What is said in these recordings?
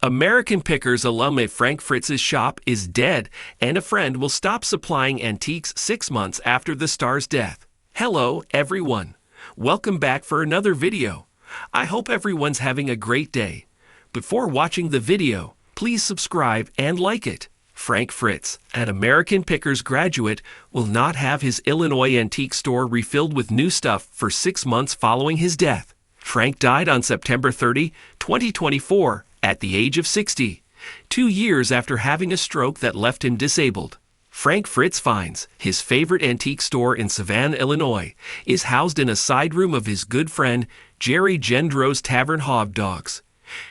American Pickers alum Frank Fritz's shop is dead, and a friend will stop supplying antiques 6 months after the star's death. Hello, everyone. Welcome back for another video. I hope everyone's having a great day. Before watching the video, please subscribe and like it. Frank Fritz, an American Pickers graduate, will not have his Illinois antique store refilled with new stuff for 6 months following his death. Frank died on September 30, 2024, at the age of 60, 2 years after having a stroke that left him disabled. Frank Fritz finds his favorite antique store in Savannah, Illinois, is housed in a side room of his good friend Jerry Gendro's Tavern Hog Dogs.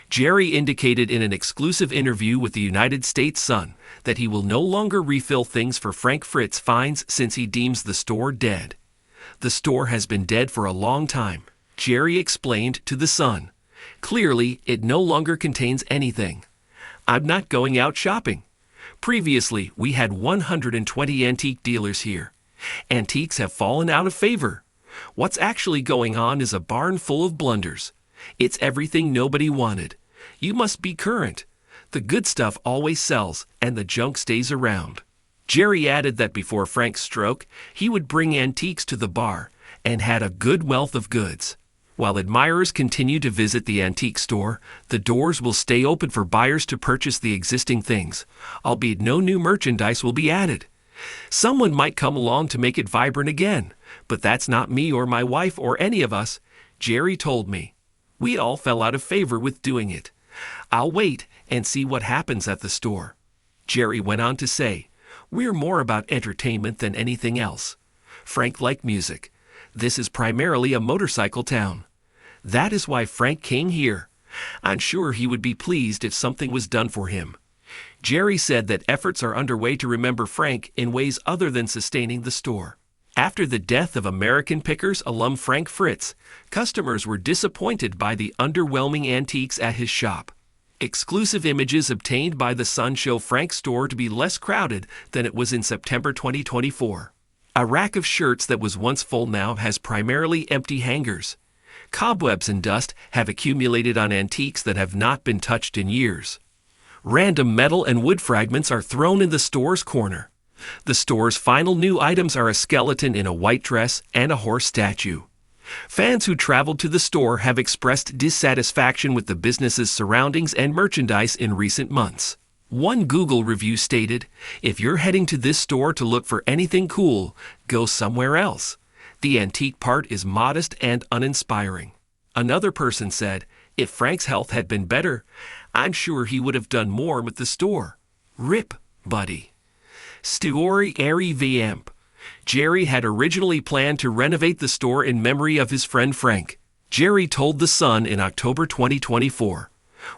Jerry indicated in an exclusive interview with the United States Sun that he will no longer refill things for Frank Fritz finds since he deems the store dead. The store has been dead for a long time, Jerry explained to the Sun. Clearly, it no longer contains anything. I'm not going out shopping. Previously, we had 120 antique dealers here. Antiques have fallen out of favor. What's actually going on is a barn full of blunders. It's everything nobody wanted. You must be current. The good stuff always sells, and the junk stays around. Jerry added that before Frank's stroke, he would bring antiques to the bar and had a good wealth of goods. While admirers continue to visit the antique store, the doors will stay open for buyers to purchase the existing things, albeit no new merchandise will be added. Someone might come along to make it vibrant again, but that's not me or my wife or any of us, Jerry told me. We all fell out of favor with doing it. I'll wait and see what happens at the store. Jerry went on to say, we're more about entertainment than anything else. Frank liked music. This is primarily a motorcycle town. That is why Frank came here. I'm sure he would be pleased if something was done for him. Jerry said that efforts are underway to remember Frank in ways other than sustaining the store. After the death of American Pickers alum Frank Fritz, customers were disappointed by the underwhelming antiques at his shop. Exclusive images obtained by the Sun show Frank's store to be less crowded than it was in September 2024. A rack of shirts that was once full now has primarily empty hangers. Cobwebs and dust have accumulated on antiques that have not been touched in years. Random metal and wood fragments are thrown in the store's corner. The store's final new items are a skeleton in a white dress and a horse statue. Fans who traveled to the store have expressed dissatisfaction with the business's surroundings and merchandise in recent months. One Google review stated, if you're heading to this store to look for anything cool, go somewhere else. The antique part is modest and uninspiring. Another person said, if Frank's health had been better, I'm sure he would have done more with the store. Rip, buddy. Story Airy Vamp. Jerry had originally planned to renovate the store in memory of his friend Frank. Jerry told the Sun in October 2024,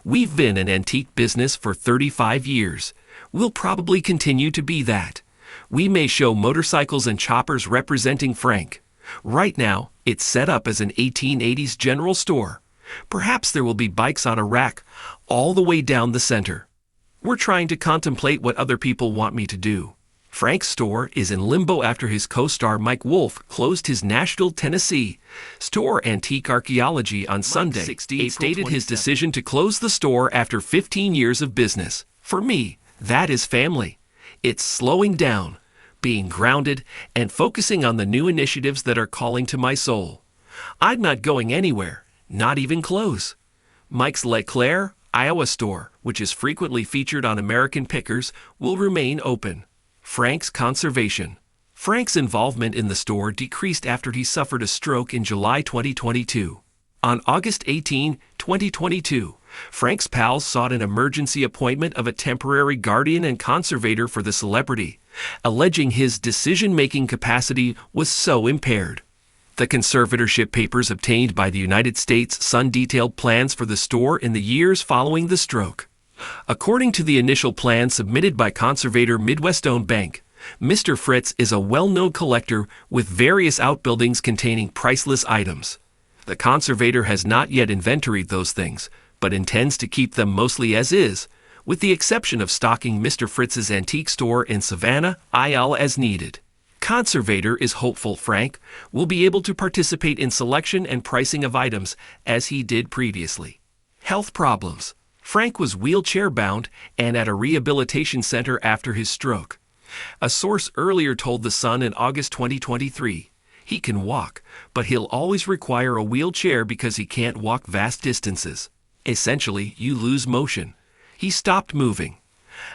we've been an antique business for 35 years. We'll probably continue to be that. We may show motorcycles and choppers representing Frank. Right now, it's set up as an 1880s general store. Perhaps there will be bikes on a rack all the way down the center. We're trying to contemplate what other people want me to do. Frank's store is in limbo after his co-star Mike Wolfe closed his Nashville, Tennessee store Antique Archaeology on Sunday. He stated his decision to close the store after 15 years of business. For me, that is family. It's slowing down, being grounded, and focusing on the new initiatives that are calling to my soul. I'm not going anywhere, not even close. Mike's LeClaire, Iowa store, which is frequently featured on American Pickers, will remain open. Frank's conservation. Frank's involvement in the store decreased after he suffered a stroke in July 2022. On August 18, 2022, Frank's pals sought an emergency appointment of a temporary guardian and conservator for the celebrity, alleging his decision-making capacity was so impaired. The conservatorship papers obtained by the United States Sun detailed plans for the store in the years following the stroke. According to the initial plan submitted by conservator Midwest-owned bank, Mr. Fritz is a well-known collector with various outbuildings containing priceless items. The conservator has not yet inventoried those things, but intends to keep them mostly as is, with the exception of stocking Mr. Fritz's antique store in Savannah, IL as needed. Conservator is hopeful Frank will be able to participate in selection and pricing of items as he did previously. Health problems. Frank was wheelchair-bound and at a rehabilitation center after his stroke. A source earlier told The Sun in August 2023, "He can walk, but he'll always require a wheelchair because he can't walk vast distances. Essentially, you lose motion." He stopped moving.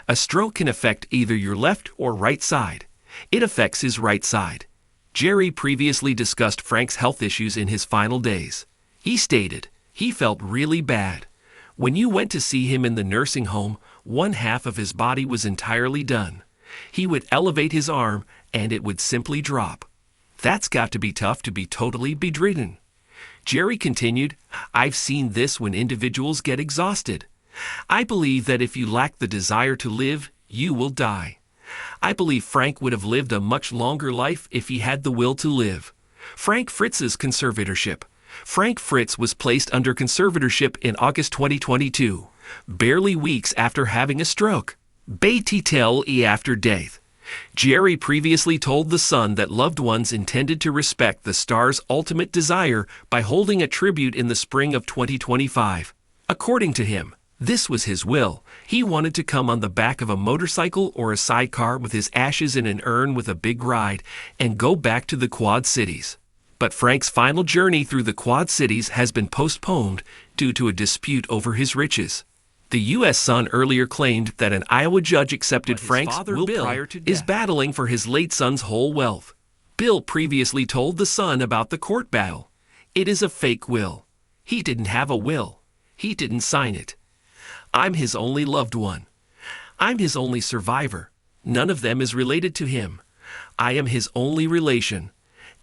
A stroke can affect either your left or right side. It affects his right side. Jerry previously discussed Frank's health issues in his final days. He stated, "He felt really bad. When you went to see him in the nursing home, one half of his body was entirely done. He would elevate his arm and it would simply drop. That's got to be tough to be totally bedridden." Jerry continued, "I've seen this when individuals get exhausted. I believe that if you lack the desire to live, you will die. I believe Frank would have lived a much longer life if he had the will to live." Frank Fritz's conservatorship. Frank Fritz was placed under conservatorship in August 2022, barely weeks after having a stroke. Betitel after death. Jerry previously told The Sun that loved ones intended to respect the star's ultimate desire by holding a tribute in the spring of 2025. According to him, this was his will. He wanted to come on the back of a motorcycle or a sidecar with his ashes in an urn with a big ride and go back to the Quad Cities. But Frank's final journey through the Quad Cities has been postponed due to a dispute over his riches. The U.S. Sun earlier claimed that an Iowa judge accepted Frank's will Bill is battling for his late son's whole wealth. Bill previously told The Sun about the court battle. "It is a fake will. He didn't have a will. He didn't sign it. I'm his only loved one. I'm his only survivor. None of them is related to him. I am his only relation.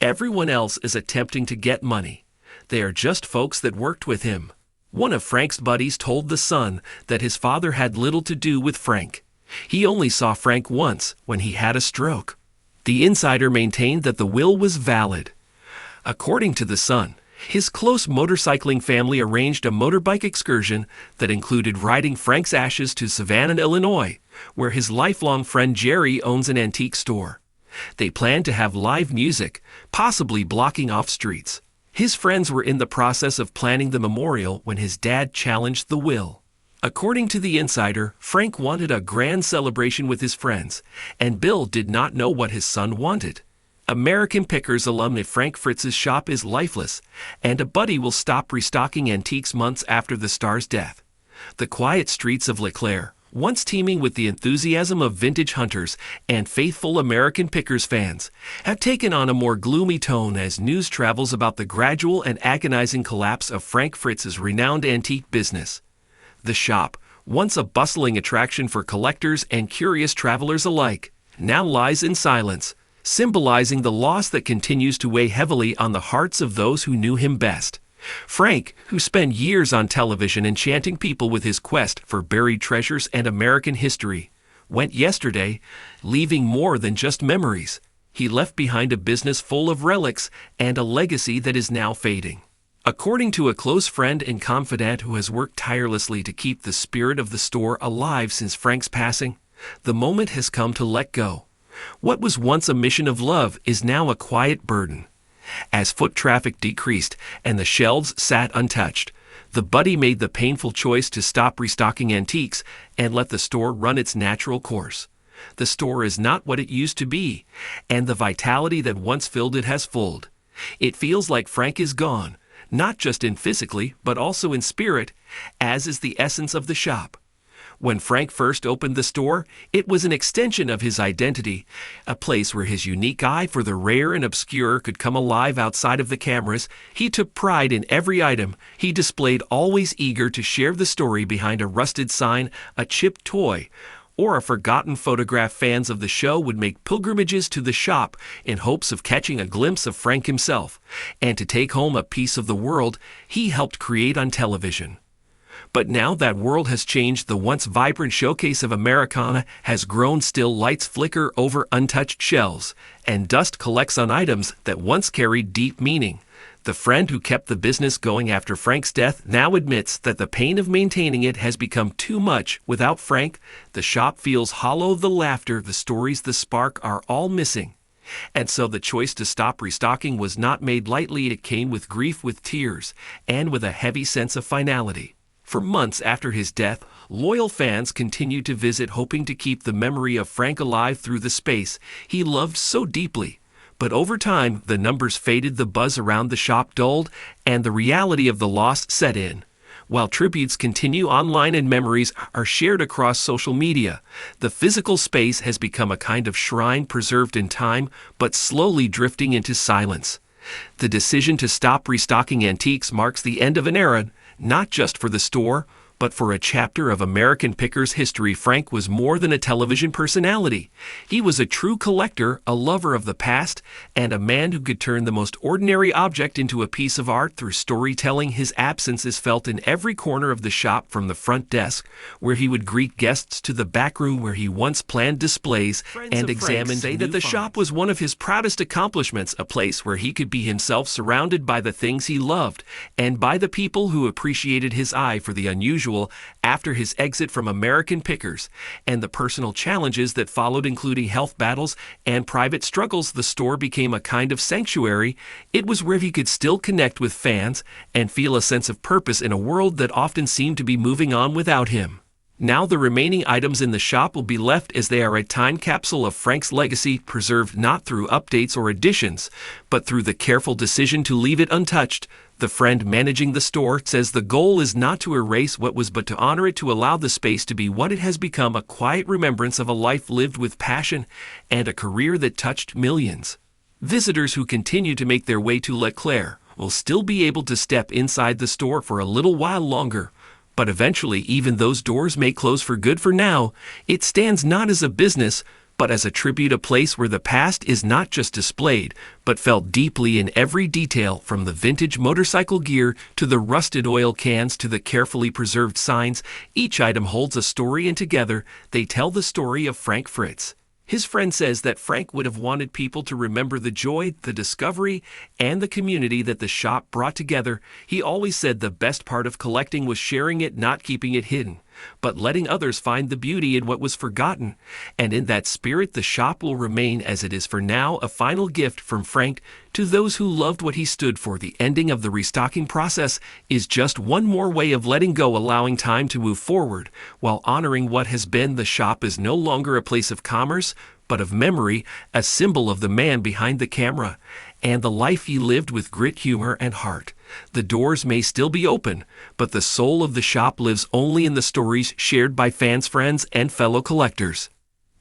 Everyone else is attempting to get money. They are just folks that worked with him." One of Frank's buddies told The Sun that his father had little to do with Frank. He only saw Frank once when he had a stroke. The insider maintained that the will was valid. According to The Sun, his close motorcycling family arranged a motorbike excursion that included riding Frank's ashes to Savannah, Illinois, where his lifelong friend Jerry owns an antique store. They planned to have live music, possibly blocking off streets. His friends were in the process of planning the memorial when his dad challenged the will. According to the insider, Frank wanted a grand celebration with his friends, and Bill did not know what his son wanted. American Pickers alumni Frank Fritz's shop is lifeless, and a buddy will stop restocking antiques months after the star's death. The quiet streets of LeClaire, once teeming with the enthusiasm of vintage hunters and faithful American Pickers fans, have taken on a more gloomy tone as news travels about the gradual and agonizing collapse of Frank Fritz's renowned antique business. The shop, once a bustling attraction for collectors and curious travelers alike, now lies in silence, symbolizing the loss that continues to weigh heavily on the hearts of those who knew him best. Frank, who spent years on television enchanting people with his quest for buried treasures and American history, went yesterday, leaving more than just memories. He left behind a business full of relics and a legacy that is now fading. According to a close friend and confidant who has worked tirelessly to keep the spirit of the store alive since Frank's passing, the moment has come to let go. What was once a mission of love is now a quiet burden. As foot traffic decreased and the shelves sat untouched, the buddy made the painful choice to stop restocking antiques and let the store run its natural course. The store is not what it used to be, and the vitality that once filled it has fulled. It feels like Frank is gone, not just in physically, but also in spirit, as is the essence of the shop. When Frank first opened the store, it was an extension of his identity, a place where his unique eye for the rare and obscure could come alive outside of the cameras. He took pride in every item he displayed, always eager to share the story behind a rusted sign, a chipped toy, or a forgotten photograph. Fans of the show would make pilgrimages to the shop in hopes of catching a glimpse of Frank himself, and to take home a piece of the world he helped create on television. But now that world has changed. The once vibrant showcase of Americana has grown still. Lights flicker over untouched shelves, and dust collects on items that once carried deep meaning. The friend who kept the business going after Frank's death now admits that the pain of maintaining it has become too much. Without Frank, the shop feels hollow. The laughter, the stories, the spark are all missing. And so the choice to stop restocking was not made lightly. It came with grief, with tears, and with a heavy sense of finality. For months after his death, loyal fans continued to visit, hoping to keep the memory of Frank alive through the space he loved so deeply. But over time, the numbers faded, the buzz around the shop dulled, and the reality of the loss set in. While tributes continue online and memories are shared across social media, the physical space has become a kind of shrine preserved in time, but slowly drifting into silence. The decision to stop restocking antiques marks the end of an era, not just for the store, but for a chapter of American Pickers history. Frank was more than a television personality. He was a true collector, a lover of the past, and a man who could turn the most ordinary object into a piece of art through storytelling. His absence is felt in every corner of the shop, from the front desk, where he would greet guests, to the back room where he once planned displays and examined. Say that the shop was one of his proudest accomplishments, a place where he could be himself, surrounded by the things he loved and by the people who appreciated his eye for the unusual. After his exit from American Pickers and the personal challenges that followed, including health battles and private struggles, the store became a kind of sanctuary. It was where he could still connect with fans and feel a sense of purpose in a world that often seemed to be moving on without him. Now the remaining items in the shop will be left as they are, a time capsule of Frank's legacy, preserved not through updates or additions, but through the careful decision to leave it untouched. The friend managing the store says the goal is not to erase what was, but to honor it, to allow the space to be what it has become, a quiet remembrance of a life lived with passion and a career that touched millions. Visitors who continue to make their way to Leclerc will still be able to step inside the store for a little while longer. But eventually, even those doors may close for good. For now, it stands not as a business, but as a tribute, a place where the past is not just displayed, but felt deeply in every detail, from the vintage motorcycle gear to the rusted oil cans to the carefully preserved signs. Each item holds a story, and together they tell the story of Frank Fritz. His friend says that Frank would have wanted people to remember the joy, the discovery, and the community that the shop brought together. He always said the best part of collecting was sharing it, not keeping it hidden, but letting others find the beauty in what was forgotten. And in that spirit, the shop will remain as it is for now, a final gift from Frank to those who loved what he stood for. The ending of the restocking process is just one more way of letting go, allowing time to move forward while honoring what has been. The shop is no longer a place of commerce, but of memory, a symbol of the man behind the camera and the life he lived with grit, humor, and heart. The doors may still be open, but the soul of the shop lives only in the stories shared by fans, friends, and fellow collectors.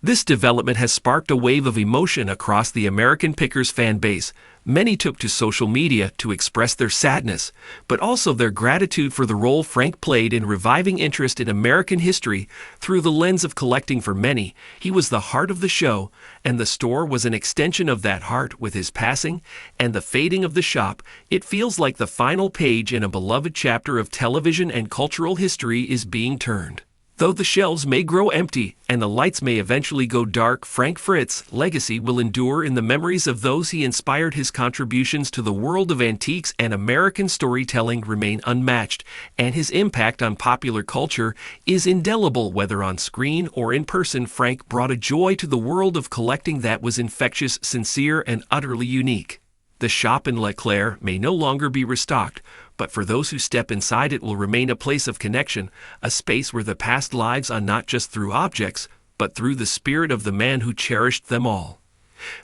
This development has sparked a wave of emotion across the American Pickers fan base. Many took to social media to express their sadness, but also their gratitude for the role Frank played in reviving interest in American history through the lens of collecting. For many, he was the heart of the show, and the store was an extension of that heart. With his passing and the fading of the shop, it feels like the final page in a beloved chapter of television and cultural history is being turned. Though the shelves may grow empty and the lights may eventually go dark, Frank Fritz's legacy will endure in the memories of those he inspired. His contributions to the world of antiques and American storytelling remain unmatched, and his impact on popular culture is indelible. Whether on screen or in person, Frank brought a joy to the world of collecting that was infectious, sincere, and utterly unique. The shop in Leclerc may no longer be restocked, but for those who step inside, it will remain a place of connection, a space where the past lives on, not just through objects, but through the spirit of the man who cherished them all.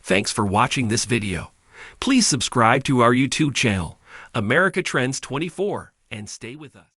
Thanks for watching this video. Please subscribe to our YouTube channel, America Trends 24, and stay with us.